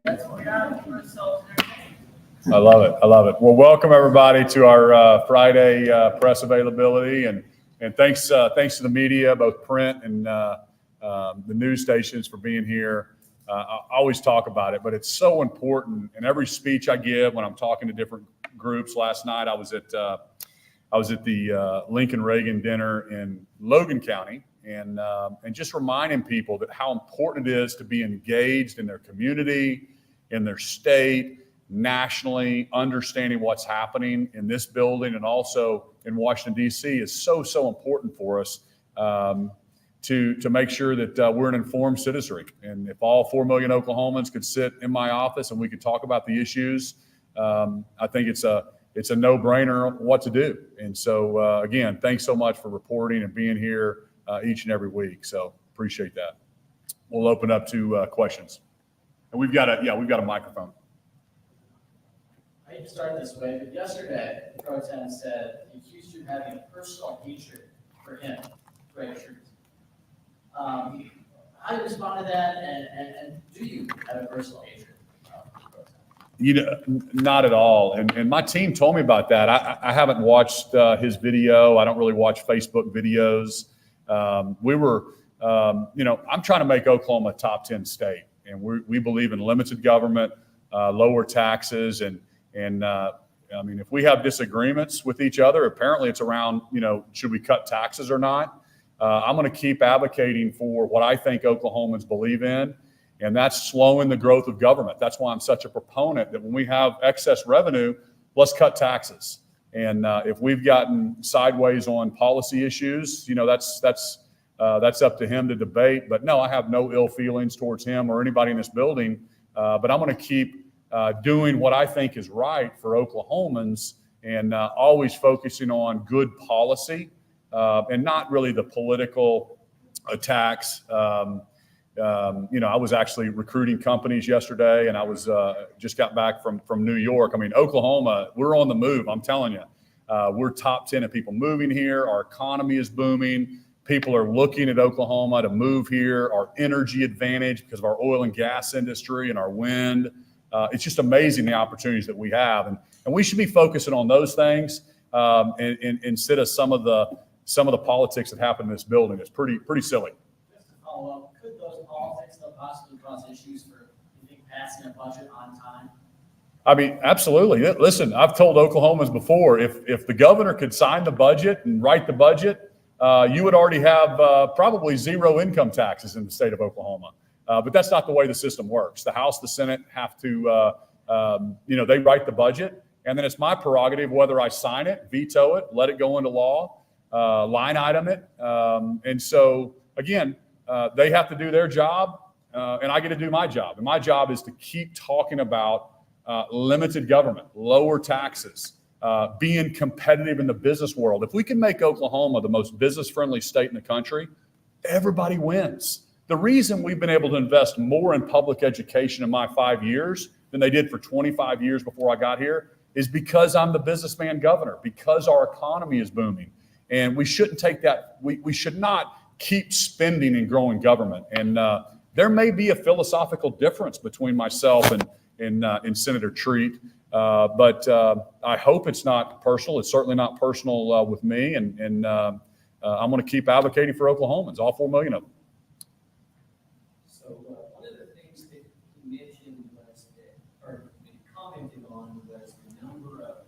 That's what we got for ourselves. I love it. I love it. Well, welcome everybody to our Friday press availability, and thanks to the media, both print and the news stations, for being here. I always talk about it, but it's so important. In every speech I give, when I'm talking to different groups. Last night I was at the Lincoln Reagan dinner in Logan County, and just reminding people that how important it is to be engaged in their community, in their state, nationally. Understanding what's happening in this building and also in Washington, D.C. is so important for us to make sure that we're an informed citizenry. And if all 4 million Oklahomans could sit in my office and we could talk about the issues, I think it's a no-brainer what to do. And so, again, thanks so much for reporting and being here each and every week. So appreciate that. We'll open up to questions. And we've got a microphone. I hate to start this way, but yesterday, the pro tem said he accused you of having a personal hatred for him, Greg Schultz. How do you respond to that, and do you have a personal hatred? Not at all. And my team told me about that. I haven't watched his video. I don't really watch Facebook videos. I'm trying to make Oklahoma a top 10 state, and we believe in limited government, lower taxes, and I mean, if we have disagreements with each other, apparently it's around, should we cut taxes or not? I'm going to keep advocating for what I think Oklahomans believe in, and that's slowing the growth of government. That's why I'm such a proponent that when we have excess revenue, let's cut taxes. And if we've gotten sideways on policy issues, that's up to him to debate. But no, I have no ill feelings towards him or anybody in this building. But I'm going to keep doing what I think is right for Oklahomans, and always focusing on good policy and not really the political attacks. I was actually recruiting companies yesterday, and I was just got back from New York. I mean, Oklahoma, we're on the move. I'm telling you, we're top 10 of people moving here. Our economy is booming. People are looking at Oklahoma to move here. Our energy advantage because of our oil and gas industry and our wind. It's just amazing the opportunities that we have, and we should be focusing on those things instead of some of the politics that happen in this building. It's pretty silly. Just to follow up, could those politics though possibly cause issues for passing a budget on time? I mean, absolutely. Listen, I've told Oklahomans before, if the governor could sign the budget and write the budget, you would already have probably zero income taxes in the state of Oklahoma. But that's not the way the system works. The House, the Senate have to, they write the budget, and then it's my prerogative whether I sign it, veto it, let it go into law, line item it. And so, again, they have to do their job, and I get to do my job. And my job is to keep talking about limited government, lower taxes, being competitive in the business world. If we can make Oklahoma the most business-friendly state in the country, everybody wins. The reason we've been able to invest more in public education in my 5 years than they did for 25 years before I got here is because I'm the businessman governor, because our economy is booming. And we shouldn't take that. We should not keep spending and growing government. And there may be a philosophical difference between myself and Senator Treat. But I hope it's not personal. It's certainly not personal with me. And I'm going to keep advocating for Oklahomans, all 4 million of them. So one of the things that you mentioned was or commented on was the number of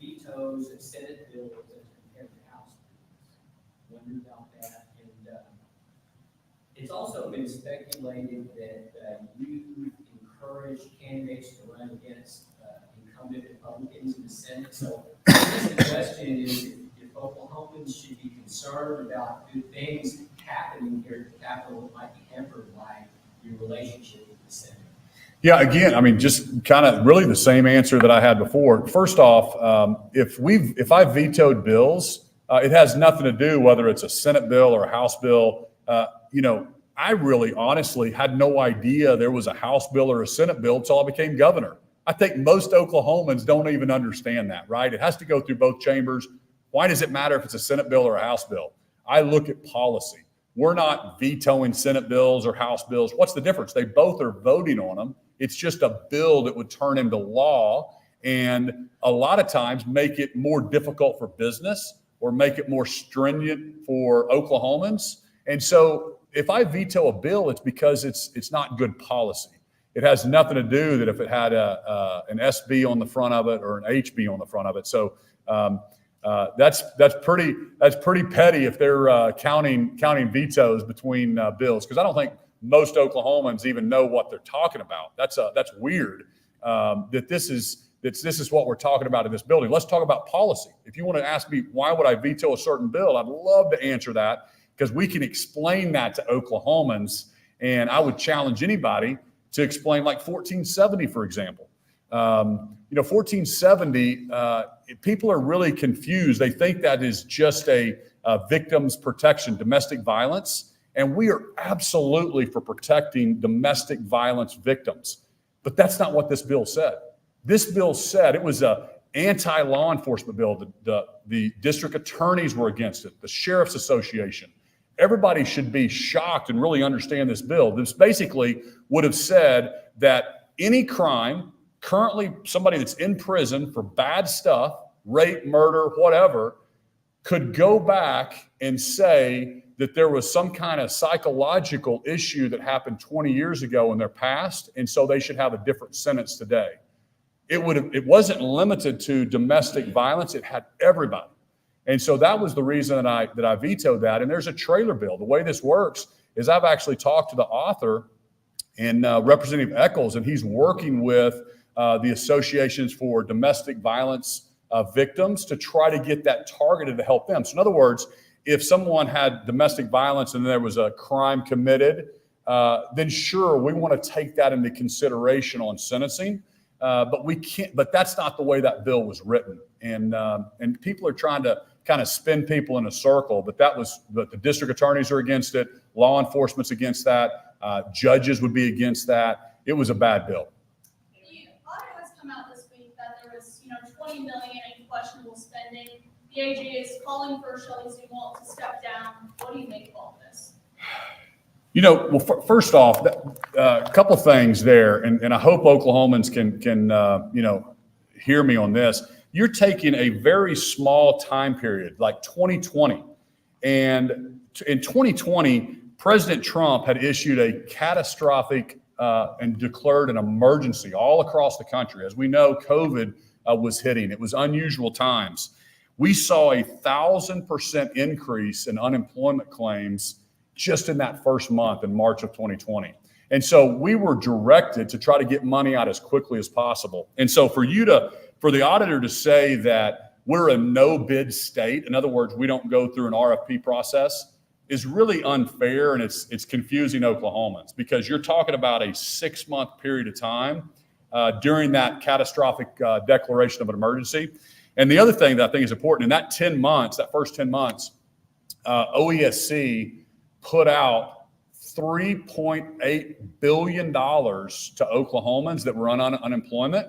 vetoes of Senate bills as compared to House bills. Wondered about that. And it's also been speculated that you encourage candidates to run against incumbent Republicans in the Senate. So I guess the question is if Oklahomans should be concerned about good things happening here at the Capitol that might be hampered by your relationship with the Senate. Yeah, again, I mean, just kind of really the same answer that I had before. First off, if I vetoed bills, it has nothing to do whether it's a Senate bill or a House bill. I really honestly had no idea there was a House bill or a Senate bill until I became governor. I think most Oklahomans don't even understand that, right? It has to go through both chambers. Why does it matter if it's a Senate bill or a House bill? I look at policy. We're not vetoing Senate bills or House bills. What's the difference? They both are voting on them. It's just a bill that would turn into law and a lot of times make it more difficult for business or make it more stringent for Oklahomans. And so if I veto a bill, it's because it's not good policy. It has nothing to do that if it had an SB on the front of it or an HB on the front of it. So that's pretty petty if they're counting vetoes between bills, because I don't think most Oklahomans even know what they're talking about. That's weird that this is what we're talking about in this building. Let's talk about policy. If you want to ask me why would I veto a certain bill, I'd love to answer that, because we can explain that to Oklahomans, and I would challenge anybody to explain, like 1470, for example. 1470, people are really confused. They think that is just a victims protection, domestic violence, and we are absolutely for protecting domestic violence victims. But that's not what this bill said. This bill said it was a anti-law enforcement bill. The district attorneys were against it, the Sheriff's Association. Everybody should be shocked and really understand this bill. This basically would have said that any crime, currently somebody that's in prison for bad stuff, rape, murder, whatever, could go back and say that there was some kind of psychological issue that happened 20 years ago in their past, and so they should have a different sentence today. It wasn't limited to domestic violence. It had everybody. And so that was the reason that I vetoed that. And there's a trailer bill. The way this works is I've actually talked to the author and Representative Eccles, and he's working with the associations for domestic violence victims to try to get that targeted to help them. So in other words, if someone had domestic violence and there was a crime committed, then sure, we want to take that into consideration on sentencing. But we can't. But that's not the way that bill was written, and people are trying to kind of spin people in a circle. But the district attorneys are against it. Law enforcement's against that. Judges would be against that. It was a bad bill. The audit has come out this week that there was, $20 million in questionable spending. The AG is calling for Shelley Zumwalt to step down. What do you make of all this? Well, first off, a couple things there, and I hope Oklahomans can hear me on this. You're taking a very small time period, like 2020, and in 2020, President Trump had issued a catastrophic and declared an emergency all across the country. As we know, COVID was hitting. It was unusual times. We saw 1,000% increase in unemployment claims just in that first month in March of 2020. And so we were directed to try to get money out as quickly as possible. And so for the auditor to say that we're a no bid state, in other words, we don't go through an RFP process, is really unfair, and it's confusing Oklahomans, because you're talking about a 6-month period of time during that catastrophic declaration of an emergency. And the other thing that I think is important, in that 10 months, that first 10 months, OESC put out $3.8 billion to Oklahomans that were on unemployment.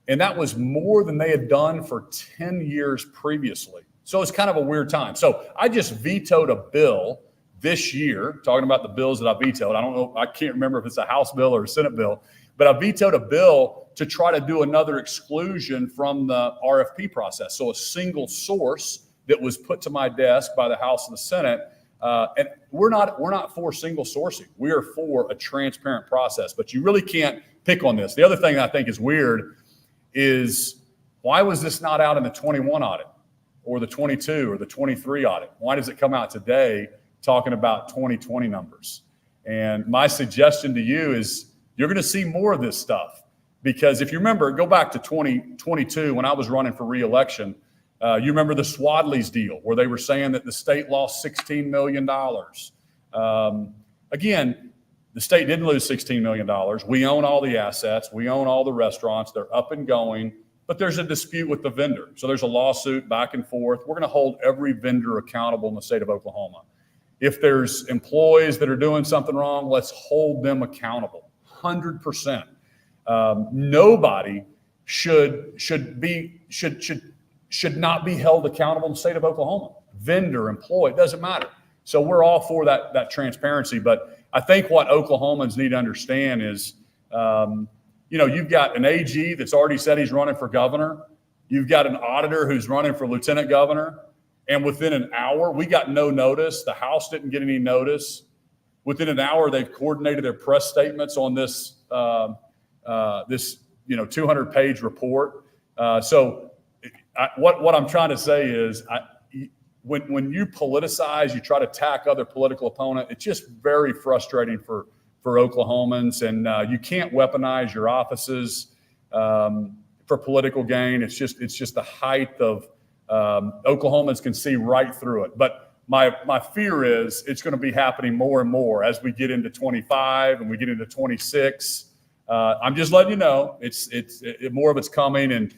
And that was more than they had done for 10 years previously. So it's kind of a weird time. So I just vetoed a bill this year, talking about the bills that I vetoed. I don't know, I can't remember if it's a House bill or a Senate bill, but I vetoed a bill to try to do another exclusion from the RFP process. So a single source that was put to my desk by the House and the Senate. And we're not for single sourcing. We are for a transparent process, but you really can't pick on this. The other thing that I think is weird is, why was this not out in the 21 audit or the 22 or the 23 audit? Why does it come out today talking about 2020 numbers? And my suggestion to you is you're going to see more of this stuff, because if you remember, go back to 2022 when I was running for re-election. You remember the Swadley's deal where they were saying that the state lost $16 million. Again, the state didn't lose $16 million. We own all the assets. We own all the restaurants. They're up and going, but there's a dispute with the vendor. So there's a lawsuit back and forth. We're going to hold every vendor accountable in the state of Oklahoma. If there's employees that are doing something wrong, let's hold them accountable, 100%. Nobody should not be held accountable in the state of Oklahoma. Vendor, employee, it doesn't matter. So we're all for that transparency. But I think what Oklahomans need to understand is, you've got an AG that's already said he's running for governor. You've got an auditor who's running for lieutenant governor. And within an hour, we got no notice. The House didn't get any notice. Within an hour, they've coordinated their press statements on this 200-page report. So what I'm trying to say is, when you politicize, you try to attack other political opponent, it's just very frustrating for Oklahomans, and you can't weaponize your offices for political gain. It's just the height of Oklahomans can see right through it. But my fear is it's going to be happening more and more as we get into 25 and we get into 26. I'm just letting you know more of it's coming. And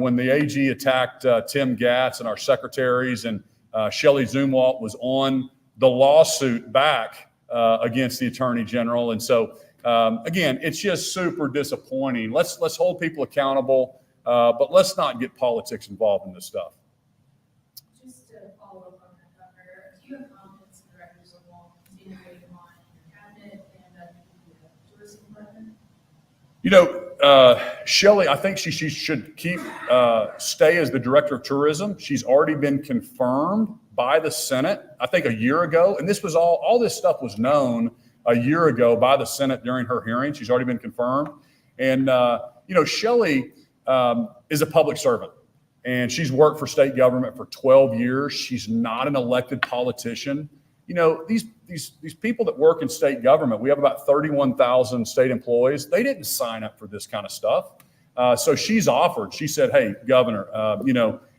when the AG attacked Tim Gatz and our secretaries, and Shelley Zumwalt was on the lawsuit back against the Attorney General, and so again, it's just super disappointing. Let's hold people accountable, but let's not get politics involved in this stuff. Just to follow up on that, Governor, do you have confidence in Director Zumwalt continuing on your cabinet and the tourism department? Shelley, I think she should stay as the director of tourism. She's already been confirmed by the Senate, I think a year ago. And this was all this stuff was known a year ago by the Senate during her hearing. She's already been confirmed. And, Shelley is a public servant, and she's worked for state government for 12 years. She's not an elected politician. These people that work in state government, we have about 31,000 state employees. They didn't sign up for this kind of stuff. So she's offered. She said, "Hey, Governor,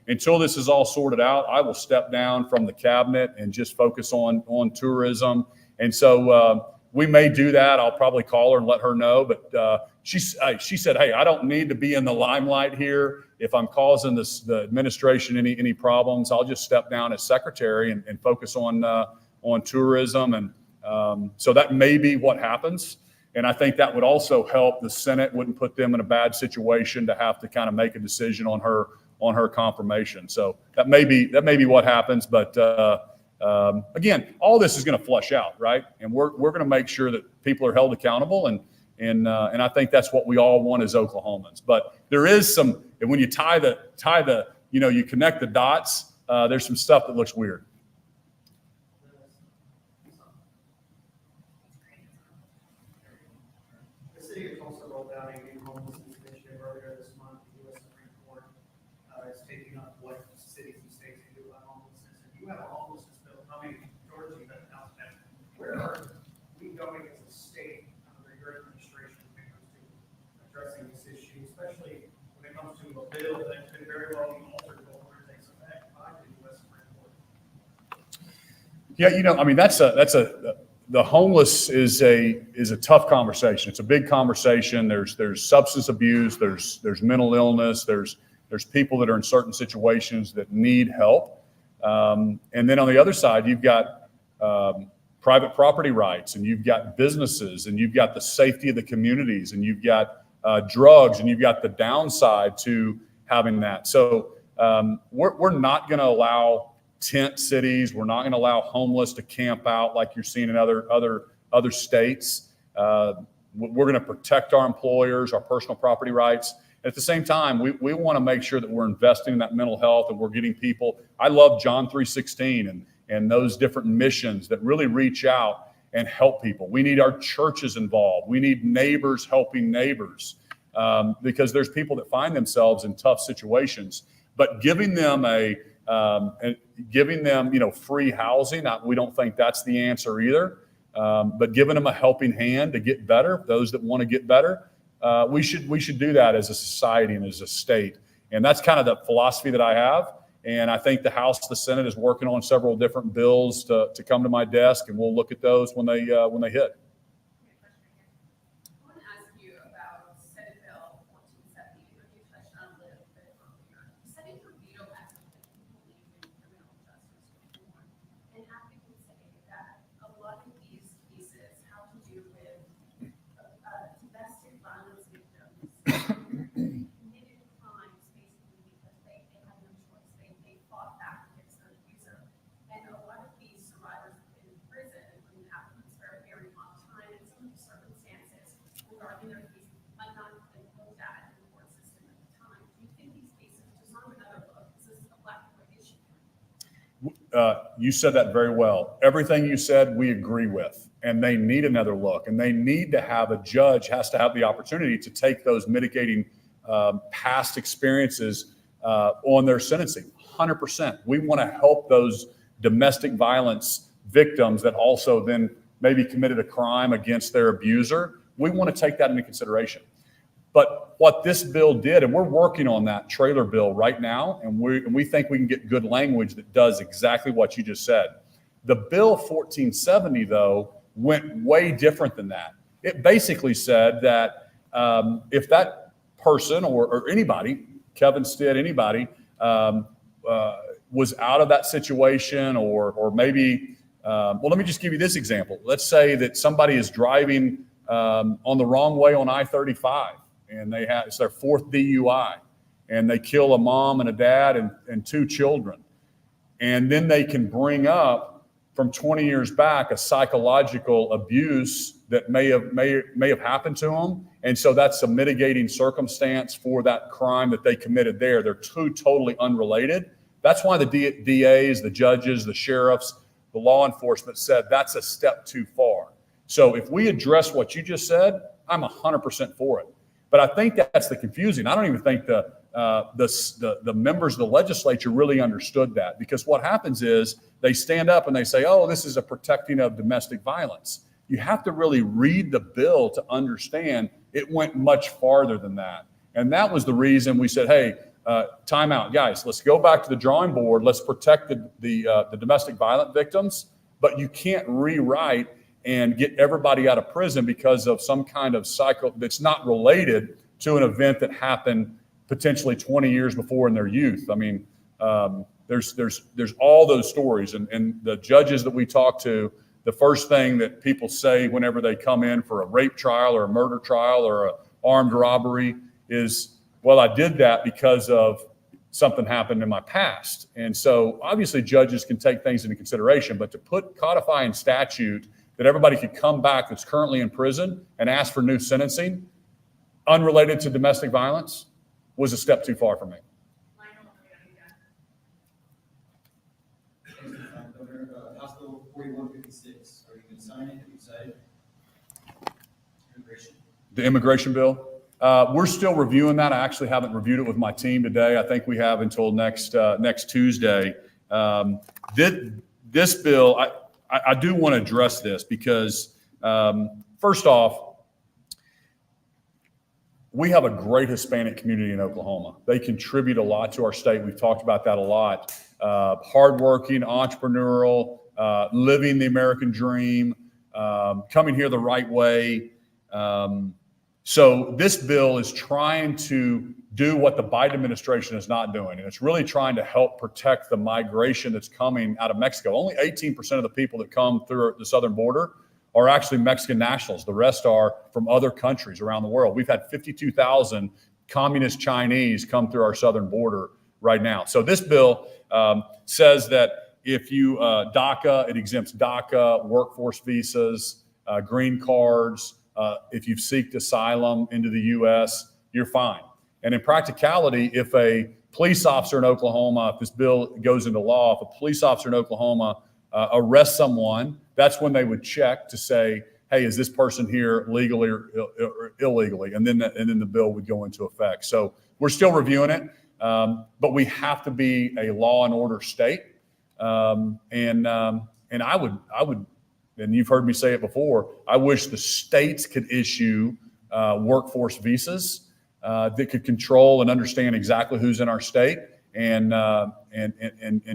until this is all sorted out, I will step down from the cabinet and just focus on tourism." And so we may do that. I'll probably call her and let her know. But she said, "Hey, I don't need to be in the limelight here. If I'm causing the administration any problems, I'll just step down as secretary and focus on tourism." And so that may be what happens. And I think that would also help the Senate, wouldn't put them in a bad situation to have to kind of make a decision on her confirmation. So that may be what happens. But again, all this is going to flush out, right? And we're going to make sure that people are held accountable. And I think that's what we all want as Oklahomans. But there is some, and when you you connect the dots, there's some stuff that looks weird. The city of Tulsa rolled out a new homelessness initiative earlier this month. The U.S. Supreme Court is taking up what cities and states can do about homelessness. And you have a homelessness bill coming, Georgia, you have announced that. Where are we going as a state under your administration when it comes to addressing this issue, especially when it comes to a bill that could very well be altered if it takes effect by the U.S. Supreme Court? Yeah, the homeless is a tough conversation. It's a big conversation. There's substance abuse. There's mental illness. There's people that are in certain situations that need help. And then on the other side, you've got private property rights, and you've got businesses, and you've got the safety of the communities, and you've got drugs, and you've got the downside to having that. So we're not going to allow tent cities. We're not going to allow homeless to camp out like you're seeing in other states. We're going to protect our employers, our personal property rights. At the same time, we want to make sure that we're investing in that mental health, and we're getting people. I love John 3:16 and those different missions that really reach out and help people. We need our churches involved. We need neighbors helping neighbors, because there's people that find themselves in tough situations. But giving them free housing, we don't think that's the answer either. But giving them a helping hand to get better, those that want to get better, we should do that as a society and as a state. And that's kind of the philosophy that I have. And I think the House, the Senate is working on several different bills to come to my desk, and we'll look at those when they hit. I want to ask you about Senate Bill 1470, but you touched on a little bit earlier. Setting your veto as people believe in criminal justice reform, and advocates say that a lot of these cases have to do with domestic violence victims committed crimes basically because they had no choice. They fought back against their abuser. And a lot of these are in their case might not have been looked at in the court system at the time. Do you think these cases deserve another look? Is this a black and white issue? You said that very well. Everything you said, we agree with, and they need another look, and they need to have a judge has to have the opportunity to take those mitigating past experiences on their sentencing. 100%. We want to help those domestic violence victims that also then maybe committed a crime against their abuser. We want to take that into consideration. But what this bill did, and we're working on that trailer bill right now, and we think we can get good language that does exactly what you just said. The bill 1470, though, went way different than that. It basically said that if that person or anybody, Kevin Stitt, anybody, was out of that situation or maybe, well, let me just give you this example. Let's say that somebody is driving on the wrong way on I-35 and it's their fourth DUI and they kill a mom and a dad and two children. And then they can bring up from 20 years back a psychological abuse that may have happened to them. And so that's a mitigating circumstance for that crime that they committed there. They're two totally unrelated. That's why the DAs, the judges, the sheriffs, the law enforcement said that's a step too far. So if we address what you just said, I'm 100% for it. But I think that's the confusing. I don't even think the members of the legislature really understood that, because what happens is they stand up and they say, oh, this is a protecting of domestic violence. You have to really read the bill to understand it went much farther than that. And that was the reason we said, hey, time out, guys, let's go back to the drawing board. Let's protect the domestic violent victims, but you can't rewrite and get everybody out of prison because of some kind of cycle that's not related to an event that happened potentially 20 years before in their youth. I mean, there's all those stories, and the judges that we talk to, the first thing that people say whenever they come in for a rape trial or a murder trial or an armed robbery is, well, I did that because of something happened in my past. And so obviously judges can take things into consideration, but to codify in statute that everybody could come back that's currently in prison and ask for new sentencing unrelated to domestic violence was a step too far for me. House Bill 4156, are you going to sign it? Are you excited? Immigration. The immigration bill, we're still reviewing that. I actually haven't reviewed it with my team today. I think we have until next Tuesday. This bill, I do want to address this because, first off, we have a great Hispanic community in Oklahoma. They contribute a lot to our state. We've talked about that a lot. Hardworking, entrepreneurial, living the American dream, coming here the right way. So this bill is trying to do what the Biden administration is not doing. And it's really trying to help protect the migration that's coming out of Mexico. Only 18% of the people that come through the southern border are actually Mexican nationals. The rest are from other countries around the world. We've had 52,000 communist Chinese come through our southern border right now. So this bill says that if you DACA, it exempts DACA, workforce visas, green cards. If you've sought asylum into the U.S., you're fine. And in practicality, if a police officer in Oklahoma, if this bill goes into law, if a police officer in Oklahoma arrests someone, that's when they would check to say, hey, is this person here legally or illegally? And then the bill would go into effect. So we're still reviewing it, but we have to be a law and order state. And I would, and you've heard me say it before, I wish the states could issue workforce visas that could control and understand exactly who's in our state and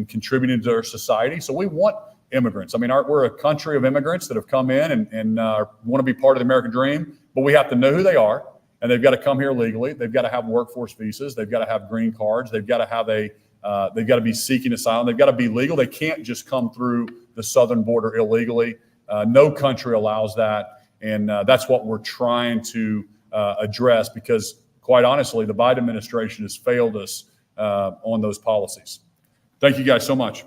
contributing to our society. So we want immigrants. I mean, we're a country of immigrants that have come in and want to be part of the American dream, but we have to know who they are, and they've got to come here legally. They've got to have workforce visas. They've got to have green cards. They've got to have they've got to be seeking asylum. They've got to be legal. They can't just come through the southern border illegally. No country allows that, and that's what we're trying to address because, quite honestly, the Biden administration has failed us on those policies. Thank you guys so much.